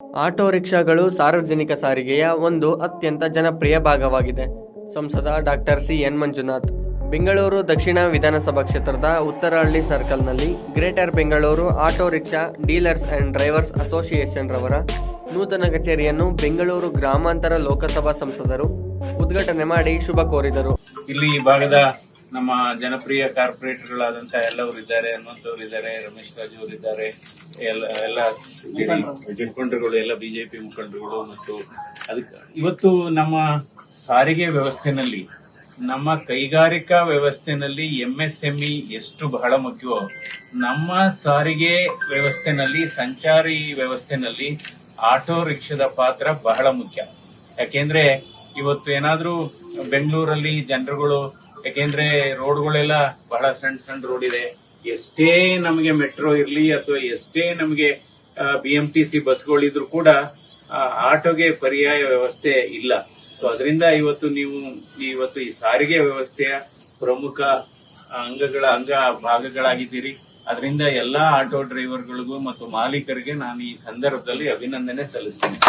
Auto ರಿಕ್ಷಾಗಳು ಸಾರ್ವಜನಿಕ ಸಾರಿಗೆಯ ಒಂದು ಅತ್ಯಂತ ಜನಪ್ರಿಯ ಭಾಗವಾಗಿದೆ. ಸಂಸದ ಡಾಕ್ಟರ್ ಸಿ.ಎನ್. ಮಂಜುನಾಥ್. ಬೆಂಗಳೂರು ದಕ್ಷಿಣ ವಿಧಾನಸಭಾ ಕ್ಷೇತ್ರದ ಉತ್ತರಹಳ್ಳಿ ಸರ್ಕಲ್ನಲ್ಲಿ greater Bengaluru auto rickshaw dealers and drivers association ರವರ ನೂತನ ಕಚೇರಿಯನ್ನು ಬೆಂಗಳೂರು ಗ್ರಾಮಾಂತರ ಲೋಕಸಭಾ ಸಂಸದರು ಉದ್ಘಾಟನೆ ಮಾಡಿ ಶುಭ ಕೋರಿದರು. ಇಲ್ಲಿ ಈ ಭಾಗದ ನಮ್ಮ ಜನಪ್ರಿಯ ಕಾರ್ಪೊರೇಟರ್ಗಳಾದಂತ ಎಲ್ಲವರು ಇದ್ದಾರೆ, ಹನುಮಂತವರು ಇದ್ದಾರೆ, ರಮೇಶ್ ರಾಜು ಅವರು ಇದ್ದಾರೆ, ಎಲ್ಲ ಮುಖಂಡರುಗಳು, ಎಲ್ಲ ಬಿಜೆಪಿ ಮುಖಂಡರುಗಳು. ಮತ್ತು ಅದಕ್ಕೆ ಇವತ್ತು ನಮ್ಮ ಸಾರಿಗೆ ವ್ಯವಸ್ಥೆನಲ್ಲಿ, ನಮ್ಮ ಕೈಗಾರಿಕಾ ವ್ಯವಸ್ಥೆನಲ್ಲಿ ಎಂಎಸ್ಎಂಇ ಎಷ್ಟು ಬಹಳ ಮುಖ್ಯವೋ, ನಮ್ಮ ಸಾರಿಗೆ ವ್ಯವಸ್ಥೆನಲ್ಲಿ, ಸಂಚಾರಿ ವ್ಯವಸ್ಥೆನಲ್ಲಿ ಆಟೋ ರಿಕ್ಷಾದ ಪಾತ್ರ ಬಹಳ ಮುಖ್ಯ. ಯಾಕೆಂದ್ರೆ ಇವತ್ತು ಏನಾದ್ರೂ ಬೆಂಗಳೂರಲ್ಲಿ ಜನರುಗಳು, ಯಾಕೆಂದ್ರೆ ರೋಡ್ಗಳೆಲ್ಲ ಬಹಳ ಸಣ್ಣ ಸಣ್ಣ ರೋಡ್ ಇದೆ, ಎಷ್ಟೇ ನಮಗೆ ಮೆಟ್ರೋ ಇರ್ಲಿ ಅಥವಾ ಎಷ್ಟೇ ನಮಗೆ ಬಿಎಂಟಿಸಿ ಬಸ್ಗಳಿದ್ರು ಕೂಡ ಆಟೋಗೆ ಪರ್ಯಾಯ ವ್ಯವಸ್ಥೆ ಇಲ್ಲ. ಸೊ ಅದರಿಂದ ಇವತ್ತು ಈ ಸಾರಿಗೆ ವ್ಯವಸ್ಥೆಯ ಪ್ರಮುಖ ಅಂಗ ಭಾಗಗಳಾಗಿದ್ದೀರಿ. ಅದರಿಂದ ಎಲ್ಲಾ ಆಟೋ ಡ್ರೈವರ್ಗಳಿಗೂ ಮತ್ತು ಮಾಲೀಕರಿಗೆ ನಾನು ಈ ಸಂದರ್ಭದಲ್ಲಿ ಅಭಿನಂದನೆ ಸಲ್ಲಿಸ್ತೇನೆ.